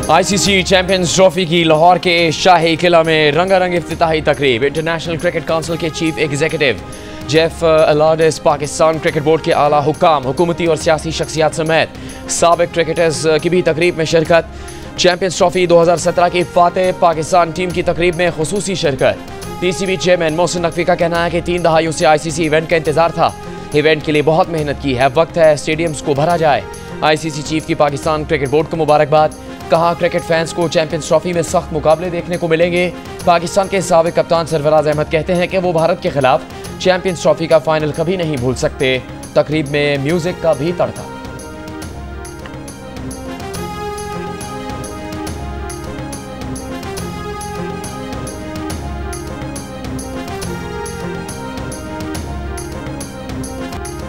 ICC champions trophy की लाहौर के शाही किला में रंगारंग इफ्तिताही तकरीब। इंटरनेशनल क्रिकेट काउंसिल के chief executive Geoff Allardice, Pakistan cricket board के आला हुक्काम, हुकूमती और सियासी शख्सियात समेत साबिक क्रिकेटर्स की भी तकरीब में शिरकत। चैंपियंस ट्रॉफी 2017 की फातेह पाकिस्तान टीम की तकरीब में खुसूसी शिरकत। पीसीबी चेयरमैन मोहसिन नकवी का कहना है कि 3 दहाइयों से आईसीसी इवेंट का इंतजार था। इवेंट के लिए बहुत मेहनत की है, वक्त है स्टेडियम्स को भरा जाए। आईसीसी चीफ की पाकिस्तान क्रिकेट बोर्ड को मुबारकबाद। कहा क्रिकेट फैंस को चैंपियंस ट्रॉफी में सख्त मुकाबले देखने को मिलेंगे। पाकिस्तान के साबिक कप्तान सरफराज अहमद कहते हैं कि वो भारत के खिलाफ चैंपियंस ट्रॉफी का फाइनल कभी नहीं भूल सकते। तकरीब में म्यूजिक का भी तड़का।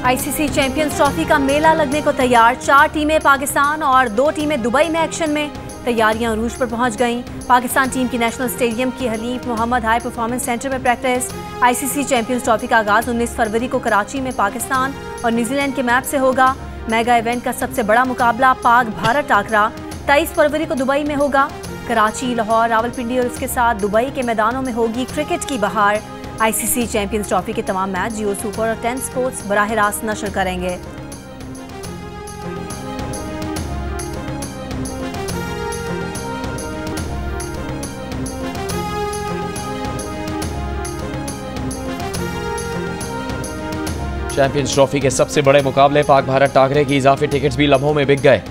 आईसीसी चैंपियंस ट्रॉफी का मेला लगने को तैयार। 4 टीमें पाकिस्तान और 2 टीमें दुबई में एक्शन में। तैयारियां अरूज पर पहुंच गईं। पाकिस्तान टीम की नेशनल स्टेडियम की हलीफ मोहम्मद हाई परफॉर्मेंस सेंटर में प्रैक्टिस। आईसीसी चैंपियंस ट्रॉफी का आगाज 19 फरवरी को कराची में पाकिस्तान और न्यूजीलैंड के मैच से होगा। मेगा इवेंट का सबसे बड़ा मुकाबला पाक भारत टाकरा 23 फरवरी को दुबई में होगा। कराची, लाहौर, रावलपिंडी और इसके साथ दुबई के मैदानों में होगी क्रिकेट की बहार। आईसीसी चैंपियंस ट्रॉफी के तमाम मैच जियो सुपर और 10 स्पोर्ट्स बराह रास्त नशर करेंगे। चैंपियंस ट्रॉफी के सबसे बड़े मुकाबले पाक भारत टाकरे की इजाफी टिकट्स भी लम्हों में बिक गए।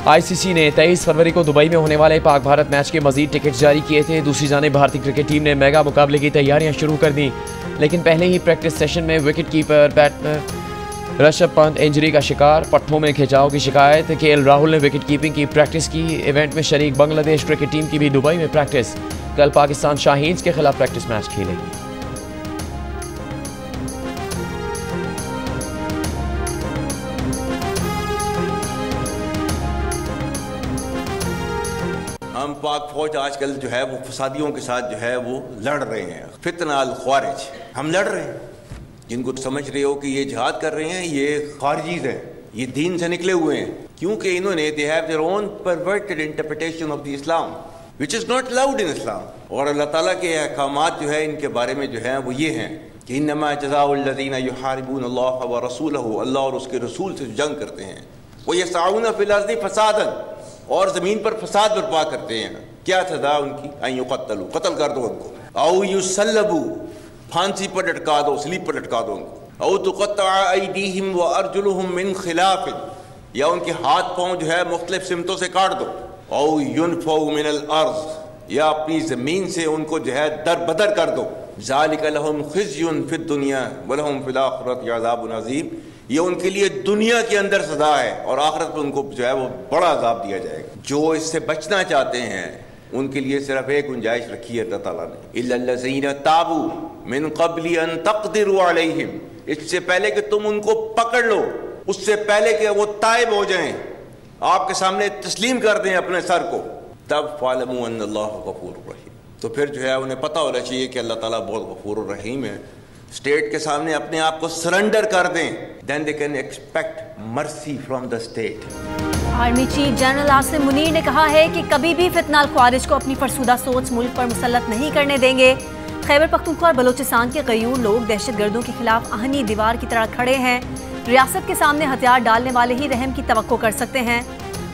आईसीसी ने 23 फरवरी को दुबई में होने वाले पाक भारत मैच के मजीद टिकट्स जारी किए थे। दूसरी जानिब भारतीय क्रिकेट टीम ने मेगा मुकाबले की तैयारियां शुरू कर दी, लेकिन पहले ही प्रैक्टिस सेशन में wicket keeper batsman Rishabh Pant injury का शिकार। पट्टों में खिंचाव की शिकायत। केएल राहुल ने विकेट कीपिंग की प्रैक्टिस की। इवेंट में शरीक बांग्लादेश क्रिकेट टीम की भी दुबई में प्रैक्टिस। कल पाकिस्तान शाहीन्स के खिलाफ प्रैक्टिस मैच खेलेगी। हम पाक फौज आजकल जो है वो फसादियों के साथ जो है वो लड़ रहे हैं। फितना अल ख्वारिज हम लड़ रहे हैं। जिनको समझ रहे हो कि ये जिहाद कर रहे हैं, ये खारजीज हैं, ये दीन से निकले हुए हैं, क्योंकि इन्होंने they have their own perverted interpretation of the Islam which is not allowed in Islam. और अल्लाह ताला के अहकामात जो है इनके बारे में जो है वो ये हैं कि इन्नमा जज़ाउल्लज़ीना युहारिबूनल्लाह व रसूलहू, अल्लाह और उसके रसूल से जंग करते हैं, वो यसअऊना फिल अर्ज़ि फसादन, और ज़मीन पर फसाद बर्पा करते हैं। क्या सज़ा उनकी? अन युक़त्तलू, कत्ल कर दो उनको, औ युसल्लबू, फांसी पर लटका दो, स्लीप पर लटका दो उनको, औ तुक़त्तअ अयदीहिम व अर्जुलुहुम मिन खिलाफ़िन, या उनके हाथ पाँव जो है मुख्तलिफ सिमतों से काट दो, औ युनफ़ऊ मिनल अर्ज़, या अपनी ज़मीन से उनको जो है दर बदर कर दो। ज़ालिका लहुम ख़िज़्युन फ़िद दुनिया व लहुम फ़िल आख़िरति अज़ाबुन अज़ीम, ये उनके लिए दुनिया के अंदर सजा है और आखिरत में उनको जो है वो बड़ा अजाब दिया जाएगा। जो इससे बचना चाहते हैं उनके लिए सिर्फ एक गुंजाइश रखी है अल्लाह ताला ने, इल्लल्लज़ीना ताबू मिन क़ब्ली अन तक़दिरू अलैहिम, इससे पहले कि तुम उनको पकड़ लो, उससे पहले कि वो ताइब हो जाएं, आपके सामने तस्लीम कर दें अपने सर को, तब फ़अलमू अन्नल्लाह गफ़ूरुर रहीम। तो फिर जो है उन्हें पता होना चाहिए कि अल्लाह ताला बहुत गफ़ूरुर रहीम है। स्टेट के सामने अपने आप को सरेंडर कर दें, then they can expect mercy from the state. Army chief general Asim Munir ने कहा है कि कभी भी फितना अल ख्वारिज को अपनी फरसुदा सोच मुल्क पर मुसल्लत नहीं करने देंगे। खैबर पख्तूनख्वा और बलोचिस्तान के गयूर लोग दहशतगर्दों के खिलाफ आहनी दीवार की तरह खड़े हैं। रियासत के सामने हथियार डालने वाले ही रहम की तवक्को कर सकते हैं।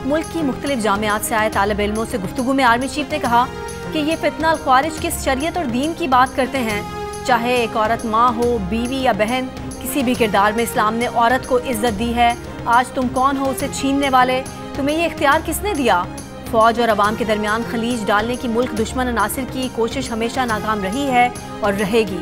मुल्क की मुख्तलिफ जामियात से आए तालिब इल्मों से गुफ्तगू में आर्मी चीफ ने कहा कि ये फितना अल ख्वारिज किस शरीयत और दीन की बात करते हैं। चाहे एक औरत माँ हो, बीवी या बहन, किसी भी किरदार में इस्लाम ने औरत को इज्जत दी है। आज तुम कौन हो उसे छीनने वाले? तुम्हें ये इख्तियार किसने दिया? फौज और अवाम के दरमियान खलीज डालने की मुल्क दुश्मन अनासिर की कोशिश हमेशा नाकाम रही है और रहेगी।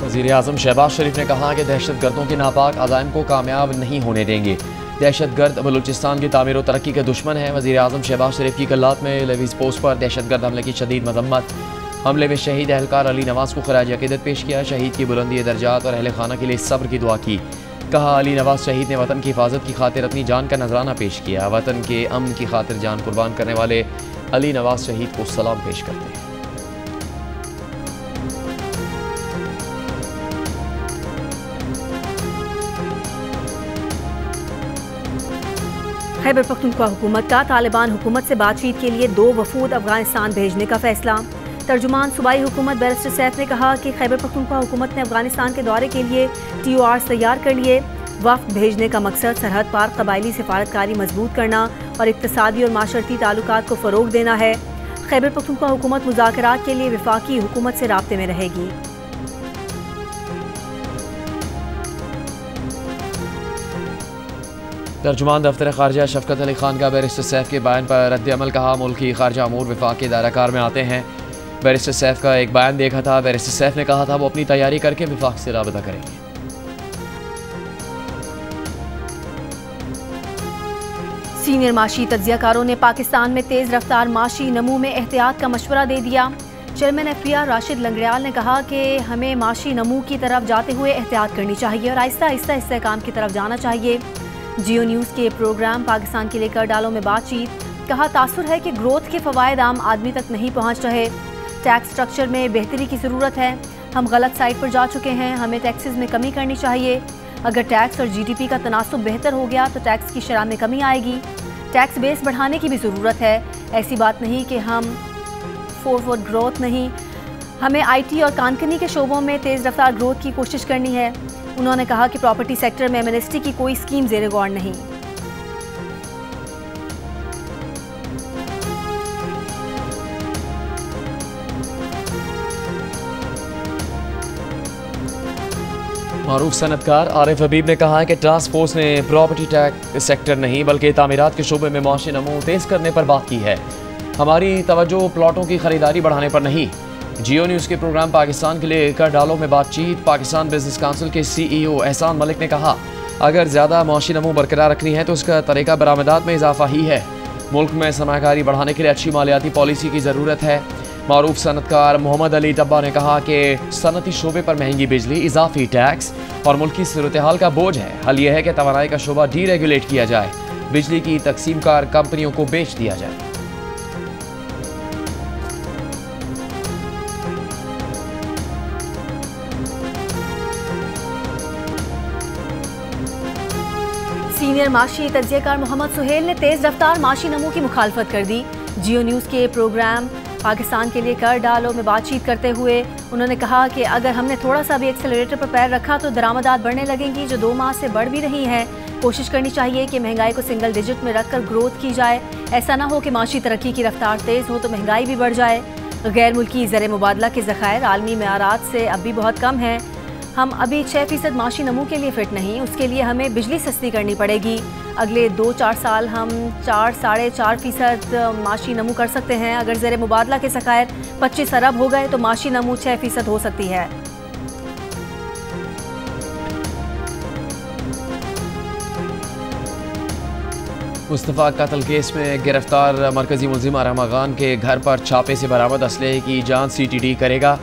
वज़ीर-ए-आज़म शहबाज शरीफ ने कहा कि दहशतगर्दों के नापाक अज़ाइम को कामयाब नहीं होने देंगे। दहशतगर्द बलूचिस्तान की तामीर और तरक्की के दुश्मन है। वज़ीर-ए-आज़म शहबाज शरीफ की कल्लात में लेवीज़ पोस्ट पर दहशतगर्द हमले की शदीद मजम्मत। हमले में शहीद अहलकार अली नवाज़ को खराज अक़ीदत पेश किया। शहीद की बुलंदी दर्जात और अहल खाना के लिए सब्र की दुआ की। कहा अली नवाज़ शहीद ने वतन की हिफाजत की खातिर अपनी जान का नजराना पेश किया। वतन के अमन की खातिर जान कुर्बान करने वाले अली नवाज शहीद को सलाम पेश करते हैं। खैबर पख्तूनख्वा हुकूमत का तालिबान हुकूमत से बातचीत के लिए 2 वफूद अफगानिस्तान भेजने का फैसला। तर्जुमान सूबाई हुकूमत बैरिस्टर सैफ ने कहा कि खैबर पख्तूनख्वा हुकूमत ने अफगानिस्तान के दौरे के लिए TORs तैयार कर लिए। वफ्द भेजने का मकसद सरहद पार कबायली सिफारतकारी मजबूत करना और इक्तसादी और माशरती ताल्लुकात को फ़रोग देना है। खैबर पख्तूनख्वा हुकूमत मुज़ाकरात के लिए वफाकी हुकूमत से राब्ते में रहेगी। तर्जुमान दफ्तर ख़ारजा शफ़क़त अली ख़ान का बैरिस्टर सैफ के बयान पर रद्द-ए-अमल कहा, मुल्की ख़ारजा अमूर विफाक के दायरा-कार में आते हैं। बैरिस्टर सैफ का एक बयान देखा था। बैरिस्टर सैफ ने कहा था वो अपनी तैयारी करके विफाक से राबता करेंगे। सीनियर माशी तज्जियाकारों ने पाकिस्तान में तेज़ रफ्तार माशी नमू में एहतियात का मशवरा दे दिया। चेयरमैन FPR राशिद लंगड़ियाल ने कहा कि हमें माशी नमू की तरफ जाते हुए एहतियात करनी चाहिए और आहिस्ता आहिस्ता इस्तेहकाम की तरफ जाना चाहिए। जियो न्यूज़ के प्रोग्राम पाकिस्तान के लिए कर डालो में बातचीत, कहा तासुर है कि ग्रोथ के फ़वायद आम आदमी तक नहीं पहुँच रहे। टैक्स स्ट्रक्चर में बेहतरी की ज़रूरत है। हम गलत साइड पर जा चुके हैं। हमें टैक्सेस में कमी करनी चाहिए। अगर टैक्स और GDP का तनासुब बेहतर हो गया तो टैक्स की शरह में कमी आएगी। टैक्स बेस बढ़ाने की भी ज़रूरत है। ऐसी बात नहीं कि हम फॉरवर्ड ग्रोथ नहीं, हमें IT और कानकनी के शोबों में तेज़ रफ्तार ग्रोथ की कोशिश करनी है। उन्होंने कहा कि प्रॉपर्टी सेक्टर में एमनेस्टी की कोई स्कीम ज़ेरे गौर नहीं। मारूफ सनतकार आरिफ हबीब ने कहा है कि टास्क फोर्स ने प्रॉपर्टी टैक्स सेक्टर नहीं बल्कि तामीरात के शोबे में माशी नमू तेज़ करने पर बात की है। हमारी तवज्जो प्लॉटों की खरीदारी बढ़ाने पर नहीं। जियो न्यूज़ के प्रोग्राम पाकिस्तान के लिए कर डालो में बातचीत, पाकिस्तान बिजनेस काउंसिल के CEO एहसान मलिक ने कहा, अगर ज़्यादा माशी नमू बरकरार रखनी है तो उसका तरीका बरामदात में इजाफा ही है। मुल्क में सरमायाकारी बढ़ाने के लिए अच्छी मालियाती पॉलिसी की ज़रूरत है। मारूफ सनतकार मोहम्मद अली डब्बा ने कहा कि सनती शोबे पर महंगी बिजली, इजाफी टैक्स और मुल्क की सूरत हाल का बोझ है। हल यह है कि तवानाई का शोबा डीरेगुलेट किया जाए, बिजली की तकसीमकार कंपनियों को बेच दिया जाए। सीनियर माशी तज्जियाकार मोहम्मद सुहेल ने तेज़ रफ्तार माशी नमू की मुखालफत कर दी। जियो न्यूज़ के प्रोग्राम पाकिस्तान के लिए कर डालो में बातचीत करते हुए उन्होंने कहा कि अगर हमने थोड़ा सा भी एक्सेलरेटर पर पैर रखा तो दरामदात बढ़ने लगेंगी, जो 2 माह से बढ़ भी रही हैं। कोशिश करनी चाहिए कि महंगाई को सिंगल डिजिट में रखकर ग्रोथ की जाए। ऐसा ना हो कि माशी तरक्की की रफ्तार तेज़ हो तो महंगाई भी बढ़ जाए। गैर मुल्की ज़र मुबादला के ज़खायर आलमी मेयारात से अब भी बहुत कम हैं। हम अभी 6% माशी नमू के लिए फ़िट नहीं, उसके लिए हमें बिजली सस्ती करनी पड़ेगी। अगले 2-4 साल हम 4-4.5% माशी नमू कर सकते हैं। अगर ज़र मुबादला के ज़खायर 25 अरब हो गए तो माशी नमू 6% हो सकती है। मुस्तफ़ा कत्ल केस में गिरफ्तार मरकजी मुलजिम अरमा खान के घर पर छापे से बरामद असलहे की जांच CTD करेगा।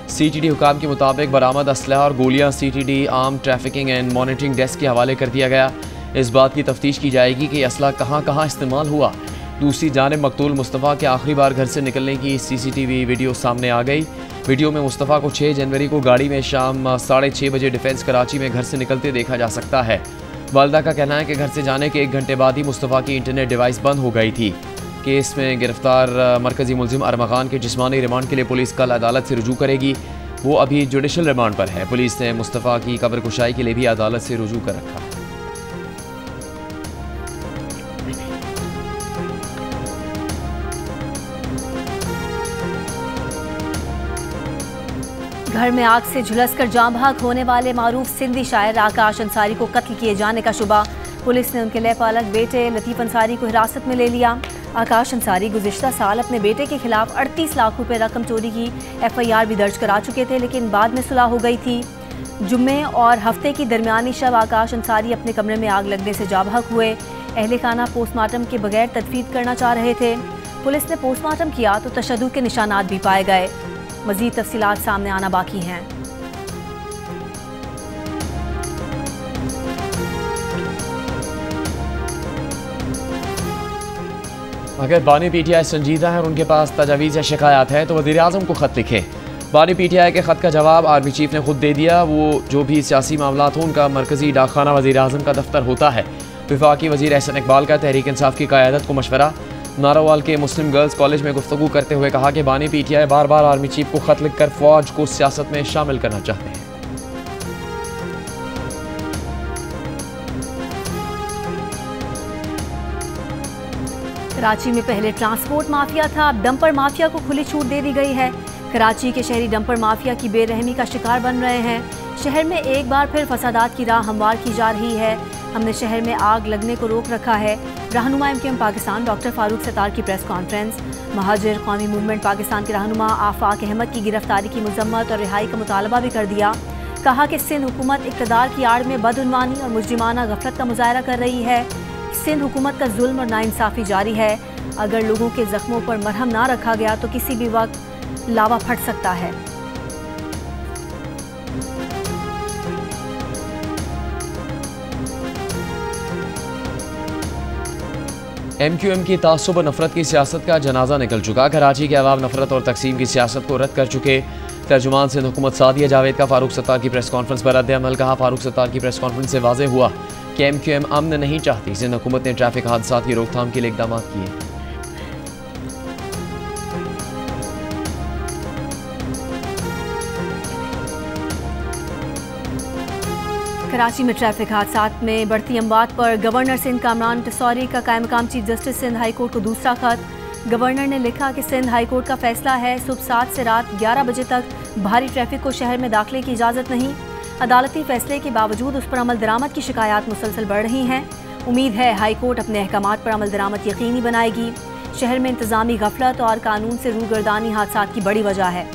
CTD हुकाम के मुताबिक बरामद असलहा और गोलियां CTD arm trafficking and monitoring desk के हवाले कर दिया गया। इस बात की तफ्तीश की जाएगी कि असला कहाँ कहाँ इस्तेमाल हुआ। दूसरी जानिब मकतूल मुस्तफ़ा के आखिरी बार घर से निकलने की CCTV वीडियो सामने आ गई। वीडियो में मुस्तफ़ा को 6 जनवरी को गाड़ी में शाम 6:30 बजे डिफेंस कराची में घर से निकलते देखा जा सकता है। वालदा का कहना है कि घर से जाने के 1 घंटे बाद ही मुस्तफ़ा की इंटरनेट डिवाइस बंद हो गई थी। केस में गिरफ्तार मरकजी मुलजिम अरमा खान के जिस्मानी रिमांड के लिए पुलिस कल अदालत से रुजू करेगी। वो अभी जुडिशल रिमांड पर है। पुलिस ने मुस्तफ़ा की कब्र कुशाई के लिए भी अदालत से रुजू कर रखा है। घर में आग से झुलसकर जाँ भाग होने वाले मारूफ सिंधी शायर आकाश अंसारी को कत्ल किए जाने का शुबा। पुलिस ने उनके लैपालक बेटे लतीफ़ अंसारी को हिरासत में ले लिया। आकाश अंसारी गुज़िश्ता साल अपने बेटे के खिलाफ 38 लाख रुपए रकम चोरी की FIR भी दर्ज करा चुके थे, लेकिन बाद में सुलह हो गई थी। जुम्मे और हफ्ते की दरमियानी शब आकाश अंसारी अपने कमरे में आग लगने से जाँ भाग हुए। अहले खाना पोस्टमार्टम के बगैर तदफीन करना चाह रहे थे। पुलिस ने पोस्टमार्टम किया तो तशद्दुद के निशानात भी पाए गए। मज़ीद तफसीलात सामने आना बाकी हैं। अगर बानी PTI संजीदा है और उनके पास तजावीज़ या शिकायत है तो वज़ीर आज़म को ख़त लिखें। बानी PTI के ख़त का जवाब आर्मी चीफ ने खुद दे दिया। वो जो भी सियासी मामलात हो उनका मरकज़ी डाकखाना वज़ीर आज़म का दफ्तर होता है। वफाकी वज़ीर एहसन इकबाल का तहरीक इंसाफ की क़यादत को मशवरा। नारोवाल के मुस्लिम गर्ल्स कॉलेज में गुफ्तगू करते हुए कहा कि बानी PTI बार बार आर्मी चीफ को ख़त लिखकर फ़ौज को सियासत में शामिल करना चाहते हैं। कराची में पहले ट्रांसपोर्ट माफिया था, अब डंपर माफिया को खुली छूट दे दी गई है। कराची के शहरी डंपर माफिया की बेरहमी का शिकार बन रहे हैं। शहर में एक बार फिर फसादात की राह हमवार की जा रही है। हमने शहर में आग लगने को रोक रखा है। रहनुमा MKM पाकिस्तान डॉक्टर फारूक सत्तार की प्रेस कॉन्फ्रेंस। महाजिर कौमी मूवमेंट पाकिस्तान के रहनुमा आफाक अहमद की गिरफ्तारी की मजम्मत और रिहाई का मुतालबा भी कर दिया। कहा कि सिंध हुकूमत इक़्तिदार की आड़ में बदउनवानी और मुजरिमाना गफलत का मुजाहरा कर रही है। सिंध हुकूमत का जुल्म और नाइंसाफ़ी जारी है। अगर लोगों के जख्मों पर मरहम ना रखा गया तो किसी भी वक्त लावा फट सकता है। MQM की तासुब और नफरत की सियासत का जनाजा निकल चुका। कराची के अवाम नफरत और तकसीम की सियासत को रद्द कर चुके। तर्जुमान सिंध हुकूमत सादिया जावेद का फारूक सत्तार की प्रेस कॉन्फ्रेंस पर रद्द अमल। कहा, फारूक सत्तार की प्रेस कॉन्फ्रेंस से वाज़ेह हुआ कि MQM अमन नहीं चाहती। सिंध हुकूमत ने ट्रैफिक हादसात की रोकथाम के लिए इकदाम किए। कराची में ट्रैफिक हादसात में बढ़ती अमवात पर गवर्नर सिंध कामरान तसौरी का कायम मकाम chief justice Sindh high court को दूसरा खत। गवर्नर ने लिखा कि सिंध हाई कोर्ट का फैसला है, सुबह 7 से रात 11 बजे तक भारी ट्रैफिक को शहर में दाखिले की इजाज़त नहीं। अदालती फैसले के बावजूद उस पर अमल दरामद की शिकायत मुसलसल बढ़ रही हैं। उम्मीद है हाई कोर्ट अपने अहकामात पर अमल दरामद यकीनी बनाएगी। शहर में इंतजामी गफलत और कानून से रूगर्दानी हादसात की बड़ी वजह है।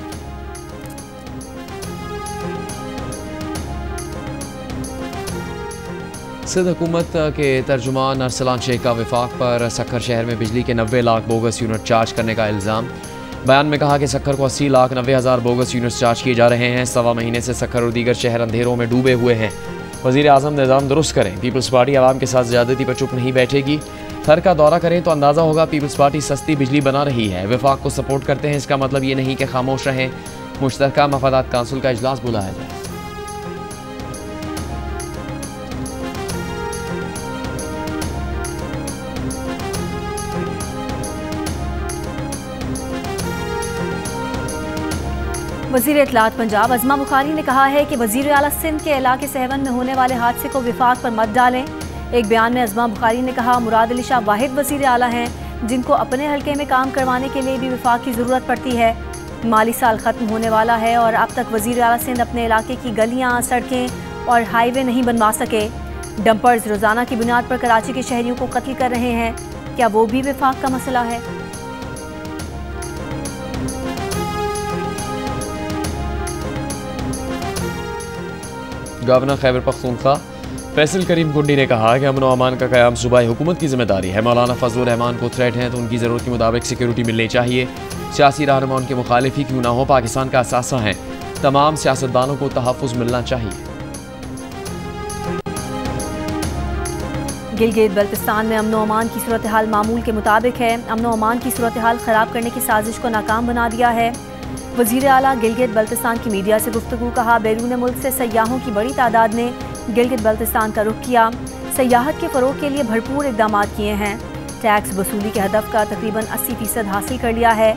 सिंध हुकूमत के तर्जुमान अरसलान शेख का वफाक पर सक्खर शहर में बिजली के 90 लाख बोगस यूनिट चार्ज करने का इल्ज़ाम। बयान में कहा कि सक्खर को 80,90,000 बोगस यूनिट चार्ज किए जा रहे हैं। सवा महीने से सक्खर और दीगर शहर अंधेरों में डूबे हुए हैं। वज़ीर आज़म निज़ाम दुरुस्त करें। पीपल्स पार्टी आवाम के साथ ज़्यादती पर चुप नहीं बैठेगी। थर का दौरा करें तो अंदाज़ा होगा पीपल्स पार्टी सस्ती बिजली बना रही है। वफाक को सपोर्ट करते हैं, इसका मतलब ये नहीं कि खामोश रहें। मुश्तरका मफादात काउंसिल का इजलास बुलाया जाए। वज़ीर इत्तलात पंजाब अज़मा बुखारी ने कहा है कि वज़ीर आला सिंध के इलाके सहवन में होने वाले हादसे को विफाक पर मत डालें। एक बयान में अज़मा बुखारी ने कहा, मुराद अली शाह वाहिद वज़ीर आला हैं जिनको अपने हल्के में काम करवाने के लिए भी विफाक की ज़रूरत पड़ती है। माली साल ख़त्म होने वाला है और अब तक वज़ीर आला सिंध अपने इलाके की गलियाँ, सड़कें और हाईवे नहीं बनवा सके। डंपर्स रोज़ाना की बुनियाद पर कराची के शहरियों को कत्ल कर रहे हैं। क्या वो भी विफाक का मसला है? गवर्नर खैबर पख्तूनख्वा फैसल करीम कुंडी ने कहा कि अमन व अमान का क़याम सूबाई हुकूमत की जिम्मेदारी है। मौलाना फजलुर रहमान को थ्रेट हैं तो उनकी ज़रूरत के मुताबिक सिक्योरिटी मिलनी चाहिए। सियासी रहनुमा उनके मुखालिफ ही क्यों ना हो, पाकिस्तान का असासा हैं। तमाम सियासतदानों को तहफ़्फ़ुज़ मिलना चाहिए। गिलगित बल्तिस्तान में अमन व अमान की सूरत हाल मामूल के मुताबिक है। अमन व अमान की सूरत हाल ख़राब करने की साजिश को नाकाम बना दिया है। वज़ीर आला गिलगित बल्तिस्तान की मीडिया से गुफ्तगू। कहा, बैरून मुल्क से सयाहों की बड़ी तादाद ने गिलगित बल्तिस्तान का रुख किया। सयाहत के फ़रोग़ के लिए भरपूर इक़दाम किए हैं। टैक्स वसूली के हदफ का तकरीबन 80% हासिल कर लिया है।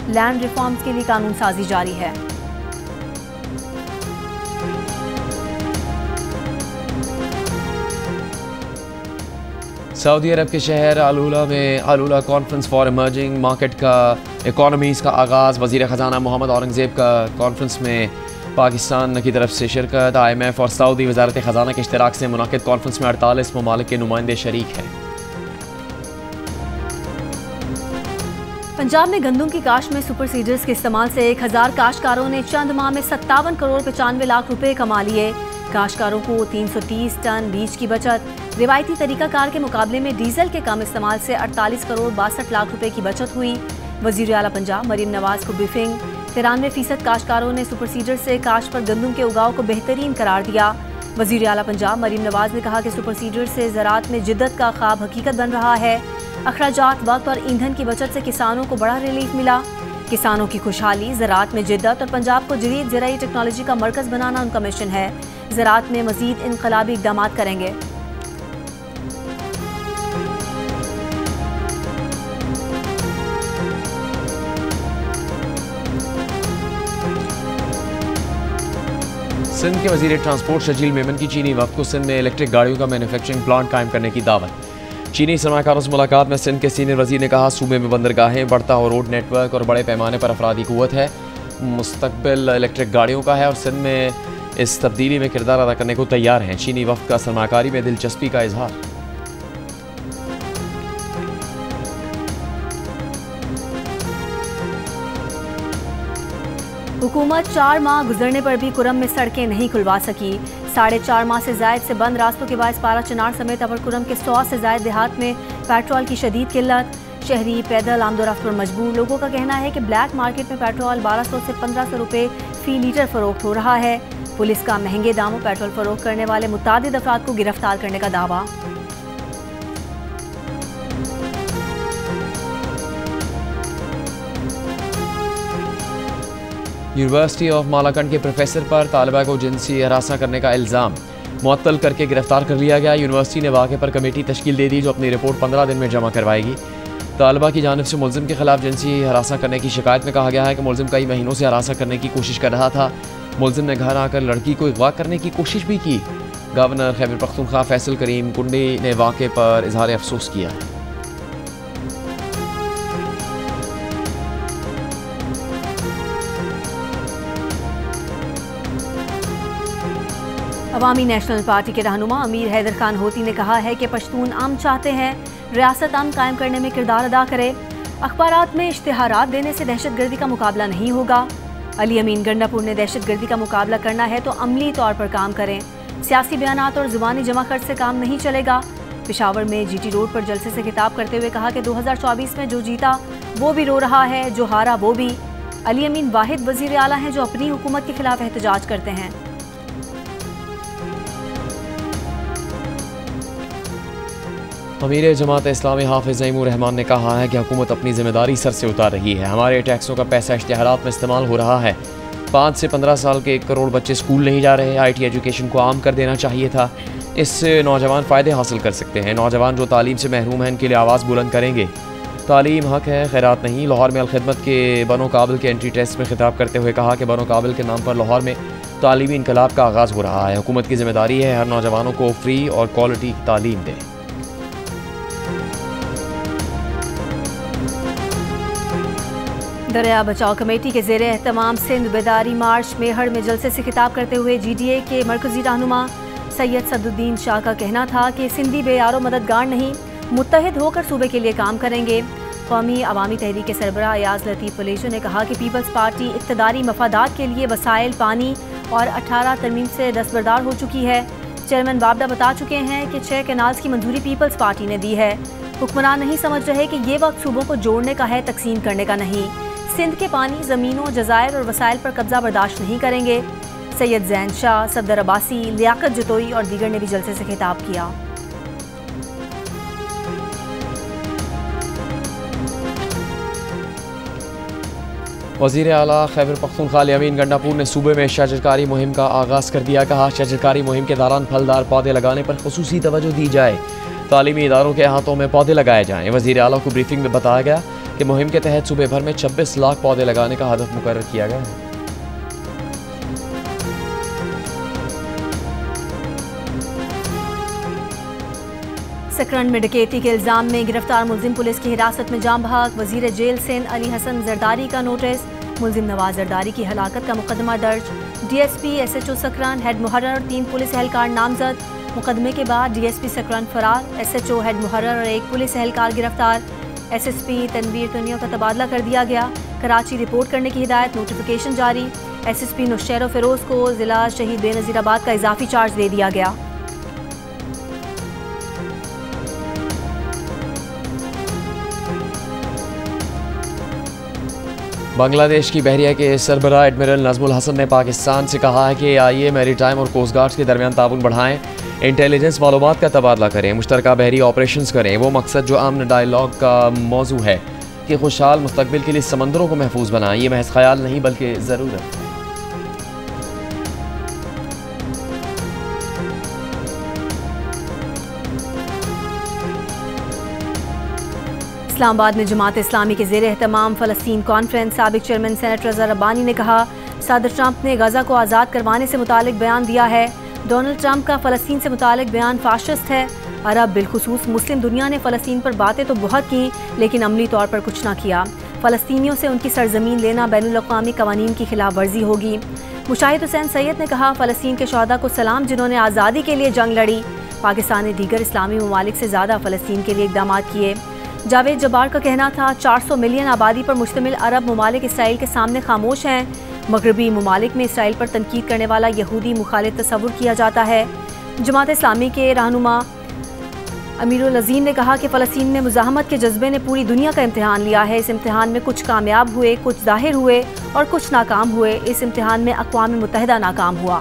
लैंड रिफॉर्म्स के लिए कानून साजी जारी है। सऊदी अरब के शहर अलूला में अलूला कॉन्फ्रेंस फॉर इमर्जिंग मार्केट का इकॉनमीज़ का आगाज़। वज़ीर ख़जाना मोहम्मद औरंगज़ेब का कॉन्फ्रेंस में पाकिस्तान की तरफ से शिरकत। IMF और सऊदी वज़ारत ख़जाना के इश्तिराक से मुनाकिद कॉन्फ्रेंस में 48 ममालिक के नुमाइंदे शरीक हैं। पंजाब में गंदम की काश्त में सुपर सीडर्स के इस्तेमाल से 1000 काश्तकारों ने चंद माह में 57 करोड़ 95 लाख रुपए कमा लिए। काश्तकारों को 330 टन बीज की बचत। रिवायती तरीकाकार के मुकाबले में डीजल के कम इस्तेमाल से 48 करोड़ 62 लाख रुपए की बचत हुई। वज़ीर आला पंजाब मरीम नवाज को ब्रीफिंग। 93% काश्तकारों ने सुपर सीडर से काश्त पर गंदम के उगाव को बेहतरीन करार दिया। वज़ीर आला पंजाब मरीम नवाज ने कहा कि सुपर सीडर से ज़राअत में जिद्दत का ख्वाब हकीकत बन रहा है। अखराजात, वक्त और ईंधन की बचत से किसानों को बड़ा रिलीफ मिला। किसानों की खुशहाली, ज़राअत में जिद्दत और पंजाब को जदीद ज़राई टेक्नोलॉजी का मरकज़ बनाना उनका मिशन है। ज़राअत में मज़ीद इनकलाबी इक़दाम करेंगे। सिंध के वज़ीर ट्रांसपोर्ट शजील मेमन की चीनी वफ्द को सिंध में इलेक्ट्रिक गाड़ियों का मैन्युफैक्चरिंग प्लांट कायम करने की दावत। चीनी सरमाकारों से मुलाकात में सिंध के सीनियर वज़ीर ने कहा, सूबे में बंदरगाहें, बढ़ता हुआ रोड नेटवर्क और बड़े पैमाने पर अफरादी क़ुव्वत है। मुस्तकबिल इलेक्ट्रिक गाड़ियों का है और सिंध में इस तब्दीली में किरदार अदा करने को तैयार हैं। चीनी वफ्द का सरमाकारी में दिलचस्पी का इजहार। हुकूमत 4 माह गुजरने पर भी कुरम में सड़कें नहीं खुलवा सकी। 4.5 माह से जायद से बंद रास्तों के बायस पारा चनार समेत अपर कुरम के 100 से जायद देहात में पेट्रोल की शदीद किल्लत। शहरी पैदल आमदोरफ्त पर मजबूर। लोगों का कहना है कि ब्लैक मार्केट में पेट्रोल 1200 से 1500 रुपये फी लीटर फरोख्त हो रहा है। पुलिस का महंगे दामों पेट्रोल फरोख्त करने वाले मुतादिद अफराद को गिरफ्तार करने का दावा। यूनिवर्सिटी ऑफ मालाकंड के प्रोफेसर पर तालिबा को जिनसी हरासा करने का इल्ज़ाम मुअत्तल करके गिरफ्तार कर लिया गया। यूनिवर्सिटी ने वाक़े पर कमेटी तश्कील दे दी जो अपनी रिपोर्ट 15 दिन में जमा करवाएगी। तालिबा की जानिब से मुलजिम के खिलाफ जिनसी हरासा करने की शिकायत में कहा गया है कि मुलजिम कई महीनों से हरासा करने की कोशिश कर रहा था। मुलजिम ने घर आकर लड़की को अगवा करने की कोशिश भी की। गवर्नर खैबर पख्तूनख्वा फैसल करीम कुंडी ने वाक़े पर इजहार अफसोस किया है। अवामी नेशनल पार्टी के रहनुमा अमीर हैदर खान होती ने कहा है कि पश्तून अमन चाहते हैं, रियासत अमन कायम करने में किरदार अदा करे। अखबारात में इश्तिहारात देने से दहशतगर्दी का मुकाबला नहीं होगा। अली अमीन गंडापुर ने दहशतगर्दी का मुकाबला करना है तो अमली तौर पर काम करें। सियासी बयानात और ज़ुबानी जमा खर्च से काम नहीं चलेगा। पेशावर में जीटी रोड पर जलसे से खिताब करते हुए कहा कि 2024 में जो जीता वो भी रो रहा है, जो हारा वो भी। अली अमीन वाहिद वज़ीर आला हैं जो अपनी हुकूमत के खिलाफ एहतजाज करते हैं। अमीर जमात इस्लामी हाफिज़ ज़ईमुर रहमान ने कहा है कि हुकूमत अपनी जिम्मेदारी सर से उतार रही है। हमारे टैक्सों का पैसा इश्तिहारात में इस्तेमाल हो रहा है। 5 से 15 साल के 1 करोड़ बच्चे स्कूल नहीं जा रहे। IT एजुकेशन को आम कर देना चाहिए था। इससे नौजवान फ़ायदे हासिल कर सकते हैं। नौजवान जो तालीम से महरूम हैं इनके लिए आवाज़ बुलंद करेंगे। तालीम हक है, खैरात नहीं। लाहौर में अलखिदमत के बनो काबिल के एंट्री टेस्ट में खिताब करते हुए कहा कि बनो काबिल के नाम पर लाहौर में तालीमी इनकलाब का आगाज़ हो रहा है। हुकूमत की जिम्मेदारी है हर नौजवानों को फ्री और क्वालिटी तालीम दें। दरिया बचाओ कमेटी के ज़ेरे एहतमाम सिंध बेदारी मार्च मेहड़ में जलसे से खिताब करते हुए GDA के मरकज़ी रहनुमा सैयद सदुद्दीन शाह का कहना था कि सिंधी बेयारो मददगार नहीं, मुत्तहिद होकर सूबे के लिए काम करेंगे। कौमी अवामी तहरीक के सरबराह अयाज लतीफ़ पलेशो ने कहा कि पीपल्स पार्टी इक़्तिदारी मफादात के लिए वसाइल, पानी और 18 तरमीम से दस्तबरदार हो चुकी है। चेयरमैन बाबडा बता चुके हैं कि 6 कैनाल्स की मंजूरी पीपल्स पार्टी ने दी है। हुक्मरान नहीं समझ रहे कि ये वक्त सूबों को जोड़ने का है, तकसीम करने का नहीं। सिंध के पानी, ज़मीनों, जज़ायर और वसाइल पर कब्जा बर्दाश्त नहीं करेंगे। सैयद जैन शाह, सफदर अब्बासी, लियाकत जतोई और दीगर ने भी जलसे से खिताब किया। वज़ीर आला खैबर पख्तूनख्वा अली अमीन गंडापुर ने सूबे में शजरकारी मुहिम का आगाज़ कर दिया। कहा, शजरकारी मुहिम के दौरान फलदार पौधे लगाने पर खुसूसी तवज्जो दी जाए। तालीमी इदारों के अहातों में पौधे लगाए जाएँ। वज़ीर आला को ब्रीफिंग में बताया गया कि मुहिम के तहत सूबे भर में 26 लाख पौधे लगाने का हदफ मुकर्रर किया गया है। सकरन में डकैती के इल्जाम में गिरफ्तार मुलजिम पुलिस की हिरासत में जाम बहक। वजीर जेल सिंध अली हसन जरदारी का नोटिस। मुलजिम नवाज जरदारी की हलाकत का मुकदमा दर्ज। DSP SHO सकरन, हेड मुहर्रर और 3 पुलिस एहलकार नामजद। मुकदमे के बाद DSP सकरन फरार, SHO, हेड मुहर्रर और 1 पुलिस एहलकार गिरफ्तार। SSP तनवीर तुनिया का तबादला कर दिया गया। कराची रिपोर्ट करने की हिदायत, नोटिफिकेशन जारी। SSP नुशैर फिरोज को जिला शहीद बेनज़ीराबाद का इजाफी चार्ज दे दिया गया। बांग्लादेश की बहरिया के सरबराह एडमिरल नजमुल हसन ने पाकिस्तान से कहा है कि आइए मैरीटाइम और कोस्ट गार्ड्स के दरमियान ताउन बढ़ाएं, इंटेलिजेंस मालूमात का तबादला करें, मुश्तरका बहरी ऑपरेशंस करें। वो मकसद जो अमन डायलॉग का मौजू है कि खुशहाल मुस्तकबिल के लिए समंदरों को महफूज बनाएं, ये महज ख्याल नहीं बल्कि ज़रूरत है। इस्लामाबाद में जमात इस्लामी के ज़ेर एहतमाम फ़लस्तीन कॉन्फ्रेंस साबिक चेयरमैन सेनेटर रज़ा रब्बानी ने कहा, सदर ट्रंप ने गज़ा को आज़ाद करवाने से मुतालिक बयान दिया है। डोनाल्ड ट्रंप का फ़लस्तीन से मुतालिक बयान फाशिस्ट है। अरब बिलखुसूस मुस्लिम दुनिया ने फ़लस्तीन पर बातें तो बहुत की लेकिन अमली तौर पर कुछ ना किया। फ़लस्तीनियों से उनकी सरजमीन लेना बैनुल-अक़वामी क़वानीन की खिलाफ वर्जी होगी। मुशाहिद हुसैन सैयद ने कहा, फ़लस्तीन के शहदा को सलाम जिन्होंने आज़ादी के लिए जंग लड़ी। पाकिस्तान ने दीगर इस्लामी ममालिक से ज़्यादा फ़लस्तीन के लिए इक़दाम किए। जावेद जब्बार का कहना था, 400 मिलियन आबादी पर मुश्तमिल अरब ममालिक इसराइल के सामने खामोश हैं। मगरबी ममालिक में इसराइल पर तनकीद करने वाला यहूदी मुखालिफ तस्वुर किया जाता है। जमात इस्लामी के रहनुमा अमीरुल अज़ीम ने कहा कि फ़लस्तीन में मुज़ाहमत के जज्बे ने पूरी दुनिया का इम्तिहान लिया है। इस इम्तिहान में कुछ कामयाब हुए, कुछ ज़ाहिर हुए और कुछ नाकाम हुए। इस इम्तिहान में अक़वाम मुत्तहिदा नाकाम हुआ।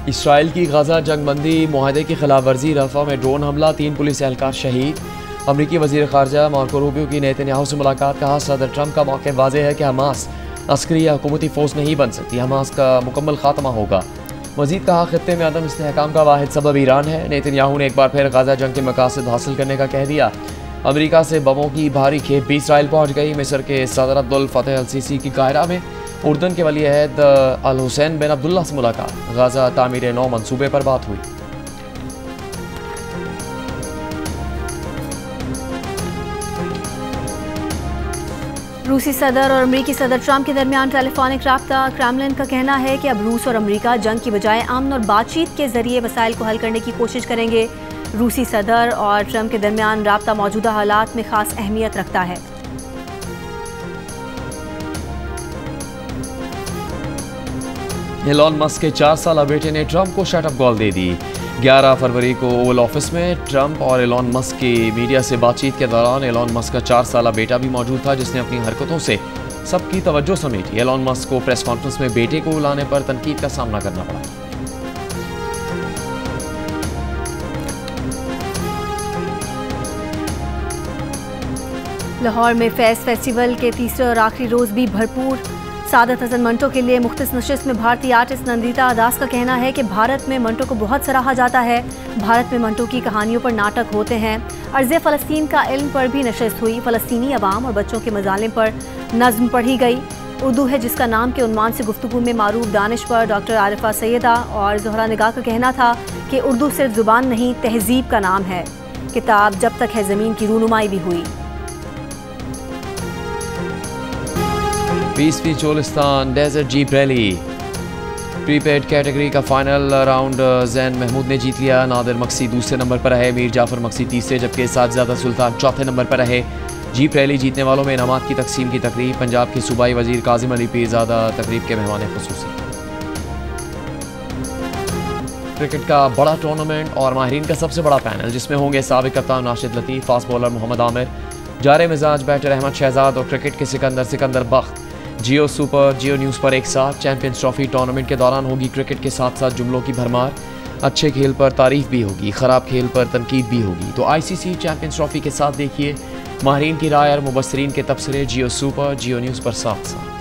इसराइल की गजा जंगबंदी मुआहदे की खिलाफ वर्जी, रफ़ा में ड्रोन हमला, 3 पुलिस एहलकार शहीद। अमरीकी वज़ीर ख़ारजा मार्को रूबियो की नेतन्याहू से मुलाकात, कहा सदर ट्रंप का मौक़िफ़ वाज़ेह है कि हमास अस्करी या हुकूमती फ़ोर्स नहीं बन सकती, हमास का मुकम्मल ख़ात्मा होगा। मज़ीद कहा, ख़ित्ते में अदम इस्तेहकाम का वाहिद सबब ईरान है। नेतन्याहू ने एक बार फिर गजा जंग के मकासद हासिल करने का कह दिया। अमरीका से बमों की भारी खेप भी इसराइल पहुँच गई। मिस्र के सदर अब्दुल फ़तह अल सीसी की काहिरा में उर्दन के वली अहद अल हुसैन बिन अब्दुल्ला से मुलाकात, गजा तामीर नौ मंसूबे पर बात हुई। रूसी सदर और अमरीकी सदर ट्रंप के दरमियान टेलीफोनिक राब्ता, क्रेमलिन का कहना है कि अब रूस और अमरीका जंग की बजाय अमन और बातचीत के जरिए वसाइल को हल करने की कोशिश करेंगे। रूसी सदर और ट्रंप के दरमियान राब्ता मौजूदा हालात में खास अहमियत रखता है। एलॉन मस्क के 4 साला बेटे ने ट्रंप को शटअप कॉल दे दी। 11 फरवरी को ओवल ऑफिस में ट्रंप और एलॉन मस्क की मीडिया से बातचीत के दौरान एलॉन मस्क का 4 साला बेटा भी मौजूद था, जिसने अपनी हरकतों से सबकी तवज्जो समेटी। एलॉन मस्क को प्रेस कॉन्फ्रेंस में बेटे को बुलाने पर तनकीद का सामना करना पड़ा। लाहौर में फैज़ फेस्टिवल के तीसरे और आखिरी रोज़ भी भरपूर। सादत हसन मंटो के लिए मुख्तस नशिस्त में भारतीय आर्टिस्ट नंदिता अदास का कहना है कि भारत में मंटो को बहुत सराहा जाता है। भारत में मंटो की कहानियों पर नाटक होते हैं। अर्ज़े फ़लस्तीन का इल्म पर भी नशिस्त हुई। फ़लस्तीनी अवाम और बच्चों के मज़ालिम पर नज़्म पढ़ी गई। उर्दू है जिसका नाम के उन्वान से गुफ्तगू में मारूफ दानिश पर डॉक्टर आरिफा सैयदा और ज़ोहरा निगाह का कहना था कि उर्दू सिर्फ ज़ुबान नहीं, तहज़ीब का नाम है। किताब जब तक है ज़मीन की रूनुमाई भी हुई। 20वीं Cholistan desert jeep rally prepared category का फाइनल राउंड जैन महमूद ने जीत लिया। नादिर मक्सी दूसरे नंबर पर रहे, मीर जाफर मक्सी तीसरे, जबकि साजिदा सुल्तान चौथे नंबर पर रहे। जीप रैली जीतने वालों में इनामात की तकसीम की तकरीब, पंजाब के सूबाई वजीर काजिम अली पीरज़ादा तकरीब के मेहमान खुसूसी। क्रिकेट का बड़ा टूर्नामेंट और माहिरीन का सबसे बड़ा पैनल, जिसमें होंगे साबिक कप्तान नाशिद लतीफ़, फास्ट बॉलर मोहम्मद आमिर, जारे मिजाज बैटर अहमद शहजाद और क्रिकेट के सिकंदर बख्त। जियो सुपर, जियो न्यूज़ पर एक साथ चैंपियंस ट्रॉफी टूर्नामेंट के दौरान होगी क्रिकेट के साथ साथ जुमलों की भरमार। अच्छे खेल पर तारीफ भी होगी, ख़राब खेल पर तनकीद भी होगी। तो ICC चैंपियंस ट्रॉफी के साथ देखिए माहिरीन की राय और मुबस्सरीन के तबसरे जियो सुपर, जियो न्यूज़ पर साथ साथ।